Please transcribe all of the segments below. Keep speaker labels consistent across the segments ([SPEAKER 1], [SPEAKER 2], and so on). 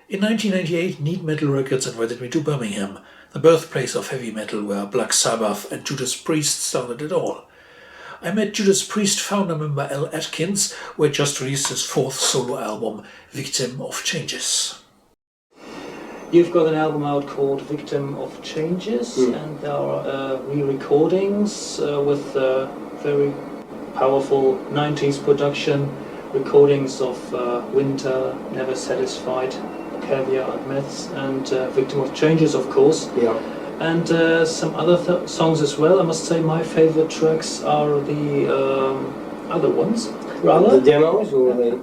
[SPEAKER 1] In 1998, Neat Metal Records invited me to Birmingham, the birthplace of heavy metal where Black Sabbath and Judas Priest started it all. I met Judas Priest founder member Atkins, who had just released his fourth solo album, Victim of Changes. You've got an album out called Victim of Changes, and there are re-recordings with very powerful 90s production, recordings of Winter, Never Satisfied, Caviar and Myths, and Victim of Changes, of course.
[SPEAKER 2] Yeah.
[SPEAKER 1] And some other songs as well. I must say my favorite tracks are the other ones, rather.
[SPEAKER 2] The demos or the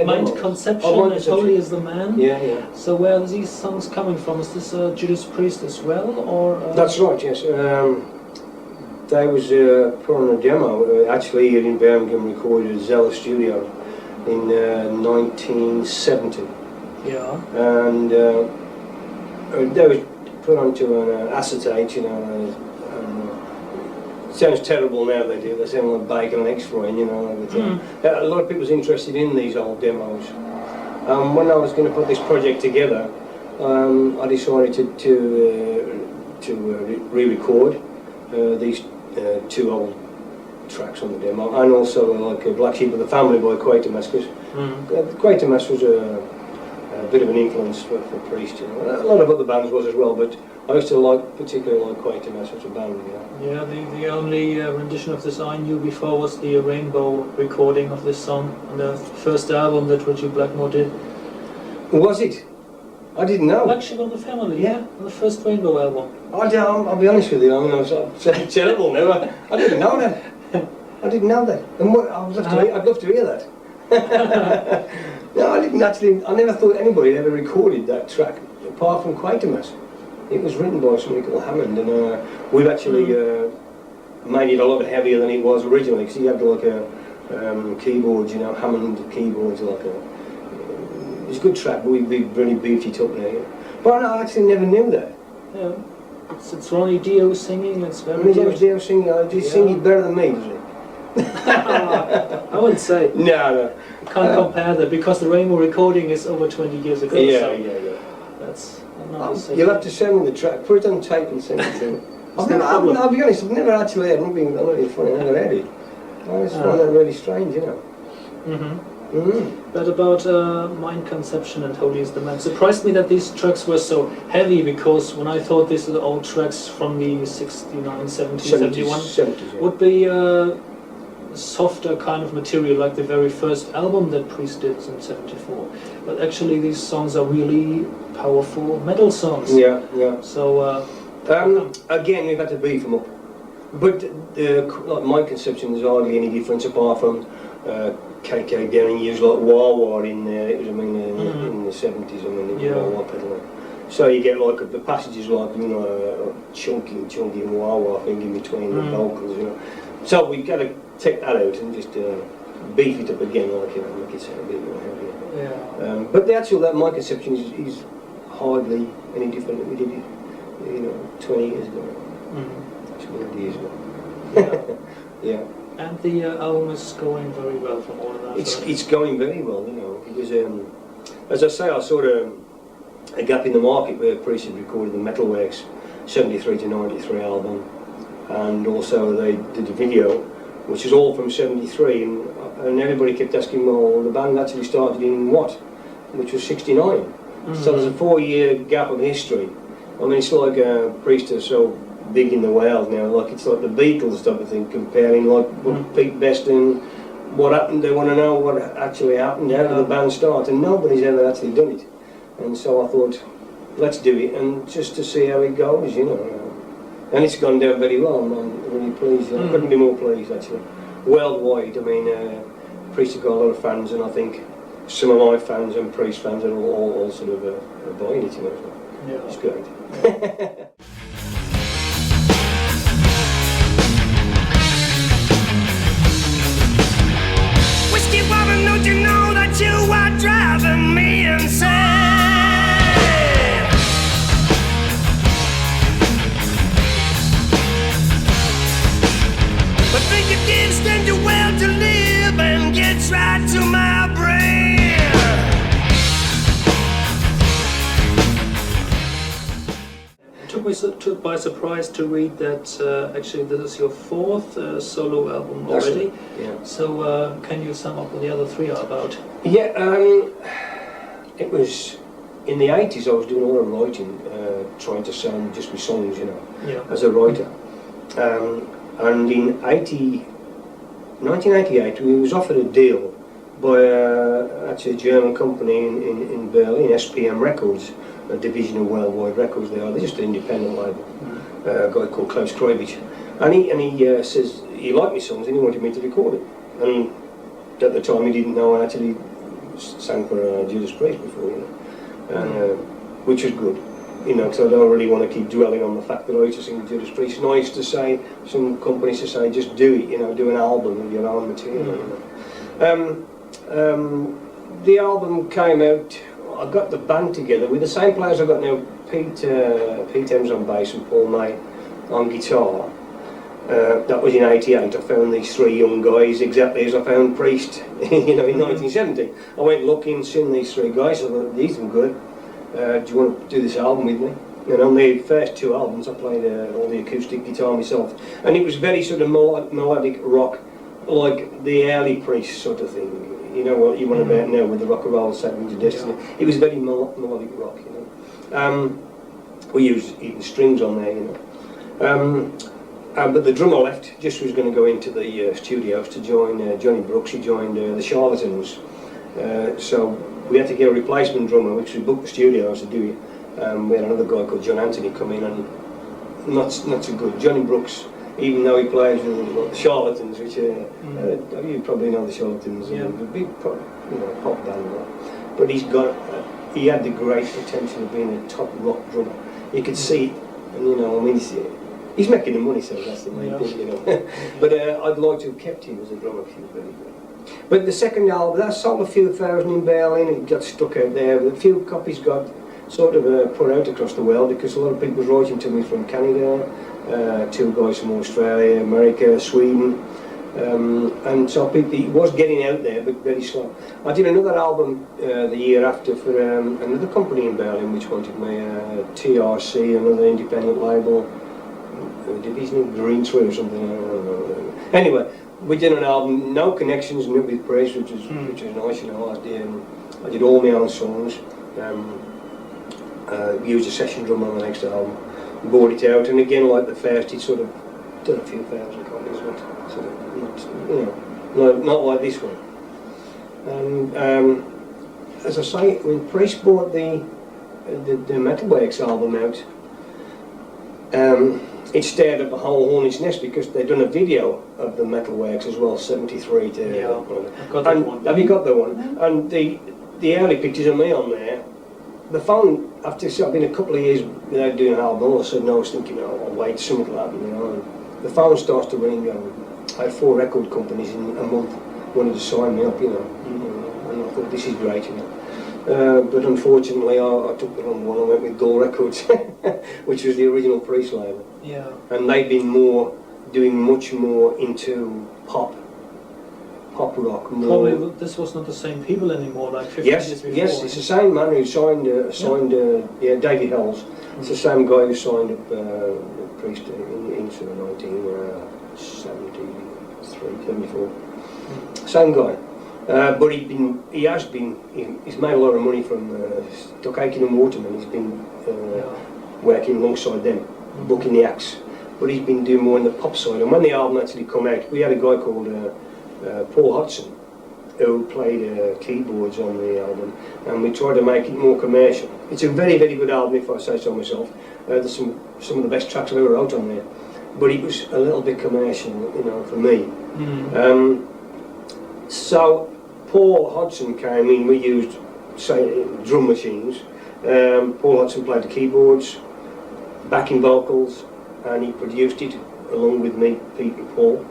[SPEAKER 1] Mind
[SPEAKER 2] demos?
[SPEAKER 1] Conception
[SPEAKER 2] Mind
[SPEAKER 1] and
[SPEAKER 2] Conception.
[SPEAKER 1] Holy is the Man.
[SPEAKER 2] Yeah, yeah.
[SPEAKER 1] So where are these songs coming from? Is this Judas Priest as well, or?
[SPEAKER 2] That's right, yes. They was put on a demo, actually here in Birmingham, recorded at Zella Studio in 1970.
[SPEAKER 1] Yeah.
[SPEAKER 2] And they was put onto an acetate, you know. Sounds terrible now, they do. They sound like bacon and eggs frying, you know. Everything. A lot of people's interested in these old demos. When I was going to put this project together, I decided to re-record these two old tracks on the demo, and also like Black Sheep of the Family by Quatermass. Quatermass was a bit of an influence for Priest. You know. A lot of other bands was as well, but I used to particularly like Quatermass as a band. You know.
[SPEAKER 1] Yeah, the only rendition of this I knew before was the Rainbow recording of this song on the first album that Richie Blackmore did.
[SPEAKER 2] Was it? I didn't know.
[SPEAKER 1] Black Sheep of the Family, yeah, on the first Rainbow album.
[SPEAKER 2] I'll be honest with you, I mean, I was terrible now. I didn't know that. I didn't know that. And what, I'd love to hear that. No, I didn't actually, I never thought anybody had ever recorded that track, apart from Quatermass. It was written by somebody called Hammond, and we've actually made it a lot heavier than it was originally, because you had like a keyboards, you know, Hammond keyboards, like it's a good track, but we've really beefed it up there. Yeah. But I actually never knew that.
[SPEAKER 1] Yeah, it's Ronnie Dio singing, it's very
[SPEAKER 2] Ronnie
[SPEAKER 1] good.
[SPEAKER 2] Dio singing, does he sing it better than me, does he?
[SPEAKER 1] I wouldn't say.
[SPEAKER 2] No.
[SPEAKER 1] Can't compare that, because the Rainbow recording is over 20 years ago.
[SPEAKER 2] Yeah,
[SPEAKER 1] so
[SPEAKER 2] yeah.
[SPEAKER 1] That's
[SPEAKER 2] you'll have to send me the track, put it on tape and send it to me. I'll be honest, I've never actually heard, I'm not being funny, I've never heard it. I just find that really strange, you know.
[SPEAKER 1] But about Mind Conception and Holy is the Man, surprised me that these tracks were so heavy, because when I thought these are the old tracks from the 69, 70, 71
[SPEAKER 2] 70s, yeah.
[SPEAKER 1] would be softer kind of material, like the very first album that Priest did in 74. But actually these songs are really powerful metal songs.
[SPEAKER 2] Yeah, yeah.
[SPEAKER 1] So
[SPEAKER 2] again, we've had to beef them up. But like Mind Conception, there's hardly any difference apart from KK Downing used like wah-wah in there. It was, in the 70s, it was wah-wah pedal. So you get like the passages like, you know, chunky wah-wah thing in between the vocals, you know. So we've got to take that out and just beef it up again, like, you know, make it sound a bit more heavier.
[SPEAKER 1] yeah.
[SPEAKER 2] But that Mind Conception is hardly any different than we did it, you know, 20 years ago. 20 years ago. Yeah.
[SPEAKER 1] And the album is going very well from all of that.
[SPEAKER 2] It's going very well, you know, because as I say, I saw a gap in the market where Priest had recorded the Metalworks 73 to 93 album, and also they did a video, which is all from 73, and everybody kept asking, well, the band actually started in what? Which was 69. So there's a 4-year gap of history. I mean, it's like Priest are so big in the world now, like it's like the Beatles type of thing, comparing like what Pete Best and what happened. They want to know what actually happened, how did the band start, and nobody's ever actually done it. And so I thought, let's do it, and just to see how it goes, you know. And it's gone down very well. I'm really pleased. I couldn't be more pleased, actually. Worldwide, I mean, Priest have got a lot of fans, and I think some of my fans and Priest fans are all sort of buying it, you know. So
[SPEAKER 1] Yeah.
[SPEAKER 2] it's great.
[SPEAKER 3] Whiskey woman, don't you know that you are driving me insane? But think it gives stand you well to live and gets right to my brain.
[SPEAKER 1] we took by surprise to read that actually this is your fourth solo album already.
[SPEAKER 2] Yeah.
[SPEAKER 1] So can you sum up what the other three are about?
[SPEAKER 2] Yeah, it was in the 80s. I was doing a lot of writing, trying to sound just my songs, as a writer. And in 1988, we was offered a deal by actually a German company in Berlin, SPM Records, a division of Worldwide Records. They're just an independent label. A guy called Klaus Kreubich, and he says he liked my songs and he wanted me to record it. And at the time, he didn't know I actually sang for Judas Priest before, and which was good, because I don't really want to keep dwelling on the fact that I used to sing with Judas Priest. And I used to say, some companies to say, just do it, do an album of your own material. The album came out. I got the band together with the same players I've got now. Pete Ems on bass and Paul May on guitar. That was in '88. I found these three young guys exactly as I found Priest, in 1970. I went looking, seen these three guys. I thought, these are good. Do you want to do this album with me? And on the first two albums, I played all the acoustic guitar myself, and it was very sort of melodic rock, like the early Priest sort of thing. You know what you want about now with the rock and roll segment of Destiny. Yeah. It was very melodic rock, We used even strings on there, but the drummer left, just was going to go into the studios to join Johnny Brooks. He joined the Charlatans. So we had to get a replacement drummer, which we booked the studios to do it. We had another guy called John Anthony come in, and not so good. Johnny Brooks, even though he plays with the Charlatans, which you probably know the Charlatans, a big pop band, but he had the great potential of being a top rock drummer. You could see, and he's making the money, so that's the main thing, But I'd like to have kept him as a drummer. He was very good. But the second album, that sold a few thousand in Berlin. It got stuck out there. A few copies got sort of put out across the world because a lot of people were writing to me from Canada. Two guys from Australia, America, Sweden, and so it was getting out there, but very slow. I did another album the year after for another company in Berlin which wanted me, TRC, another independent label, division of Green Tree or something. I don't know. Anyway, we did an album, no connections, no with Priest, which was nice. I did all my own songs. Used a session drum on the next album. Bought it out, and again, like the first, it sort of done a few thousand copies, but sort of not like this one. And as I say, when Priest bought the Metalworks album out, it stared up a whole hornet's nest because they'd done a video of the Metalworks as well, 73 to.
[SPEAKER 1] Yeah, I've got that one.
[SPEAKER 2] Have you got that one? And the early pictures of me on there. The phone, after I've been a couple of years without doing an album, all of a sudden I was thinking, I'll wait, something will happen, and the phone starts to ring. I had 4 record companies in a month wanted to sign me up, and I thought, this is great, but unfortunately I took the wrong one. I went with Gull Records, which was the original Priest label.
[SPEAKER 1] Yeah.
[SPEAKER 2] And they've been doing much more into pop rock. More.
[SPEAKER 1] Probably this was not the same people anymore, like 50 years before.
[SPEAKER 2] Yes, it's the same man who signed David Hells. It's the same guy who signed up Priest in 1973, 74. Same guy. But he's made a lot of money from Doc Aiken and Waterman. He's been working alongside them, booking the acts. But he's been doing more on the pop side. And when the album actually come out, we had a guy called Paul Hodgson, who played keyboards on the album, and we tried to make it more commercial. It's a very, very good album, if I say so myself. There's some of the best tracks I've ever wrote on there, but it was a little bit commercial, for me. So Paul Hodgson came in. We used, drum machines. Paul Hodgson played the keyboards, backing vocals, and he produced it along with me, Pete and Paul,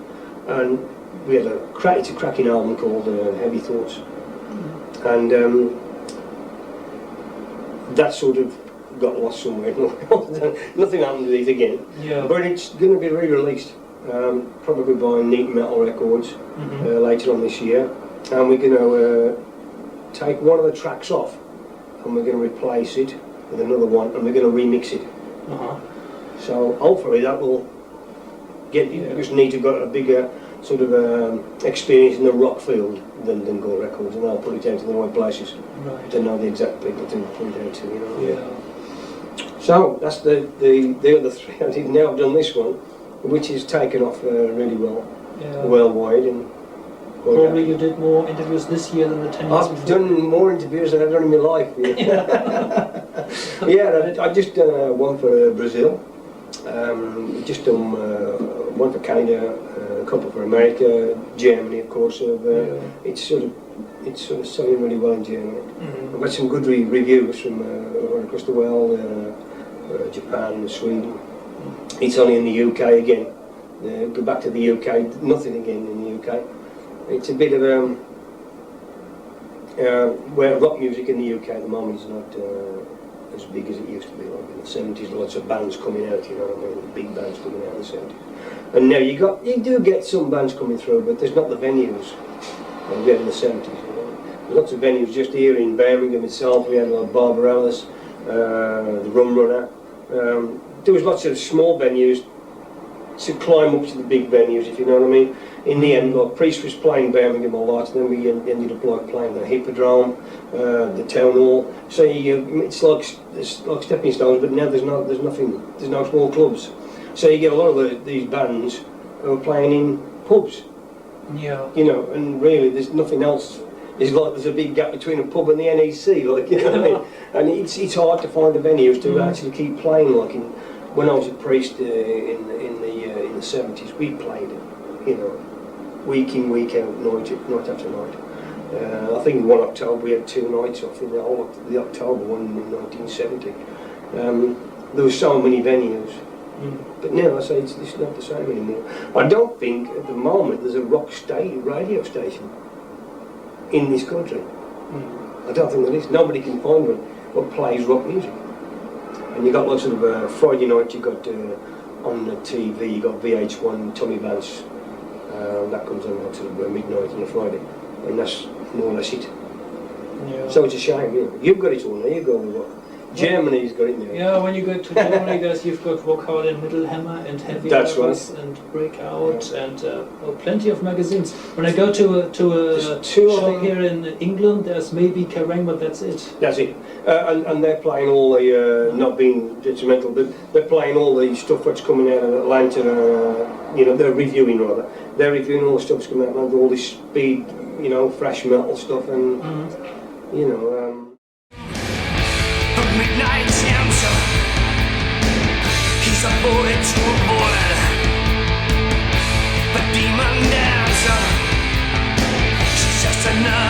[SPEAKER 2] and we had it's a cracking album called Heavy Thoughts, and that sort of got lost somewhere. Nothing happened with it again. Yeah. But it's going to be re-released, probably by Neat Metal Records later on this year, and we're going to take one of the tracks off, and we're going to replace it with another one, and we're going to remix it. So hopefully that will get you. Just need to got a bigger sort of experience in the rock field than Gore Records, and they'll put it out to the right places.
[SPEAKER 1] Right.
[SPEAKER 2] To know the exact people to put it out to, you know.
[SPEAKER 1] Yeah.
[SPEAKER 2] So that's the other three. I did now. I've done this one, which is taken off really well, worldwide, and
[SPEAKER 1] probably you did more interviews this year than the 10 years before.
[SPEAKER 2] I've done more interviews than I've done in my life. Yeah, I just done one for Brazil. Just done one for Canada, a couple for America, Germany, of course. It's sort of selling really well in Germany. I've had some good reviews from right across the world, Japan, Sweden. It's only in the UK again. Go back to the UK, nothing again in the UK. It's a bit of where rock music in the UK at the moment is not as big as it used to be. Like in the 70s, lots of bands coming out, you know what I mean? Big bands coming out in the 70s. And now you do get some bands coming through, but there's not the venues we had in the 70s. You know? There's lots of venues just here in Birmingham itself. We had like Barbarella's, the Rum Runner. There was lots of small venues to climb up to the big venues, if you know what I mean. In the end, like Priest was playing Birmingham a lot, and then we ended up like playing the Hippodrome, the Town Hall. So it's like stepping stones, but now there's no small clubs. So you get a lot of these bands who are playing in pubs.
[SPEAKER 1] Yeah.
[SPEAKER 2] You know, and really there's nothing else. It's like there's a big gap between a pub and the NEC, like, you know what I mean? And it's hard to find the venues to actually keep playing. Like when I was at Priest in the 70s, we played it, you know, week in, week out, night after night. I think in 1 October we had 2 nights off in the whole of the October one in 1970. There were so many venues. But now I say it's not the same anymore. I don't think at the moment there's a rock radio station in this country. I don't think there is. Nobody can find one that plays rock music. And you got lots of Friday night. You got on the TV. You got VH1 Tommy Vance. That comes on sort of midnight on a Friday, and that's more or less it.
[SPEAKER 1] Yeah.
[SPEAKER 2] So it's a shame. You know. You've got it all now. You go with what? Germany's got it now.
[SPEAKER 1] Yeah, when you go to Germany, guys, you've got Rock Hard and Middle Hammer and Heavy
[SPEAKER 2] That's
[SPEAKER 1] Lovers
[SPEAKER 2] right.
[SPEAKER 1] and Breakout and plenty of magazines. When I go to a
[SPEAKER 2] two of
[SPEAKER 1] shop
[SPEAKER 2] them.
[SPEAKER 1] here in England, there's maybe Kerrang, but that's it.
[SPEAKER 2] That's it. And they're playing all the, not being detrimental, but they're playing all the stuff that's coming out of Atlanta, you know, they're reviewing rather. They're reviewing all the stuff that's coming out of all this speed, you know, thrash metal stuff and, you know.
[SPEAKER 3] Midnight answer. He's a bullet to a bullet. The demon dancer. She's just another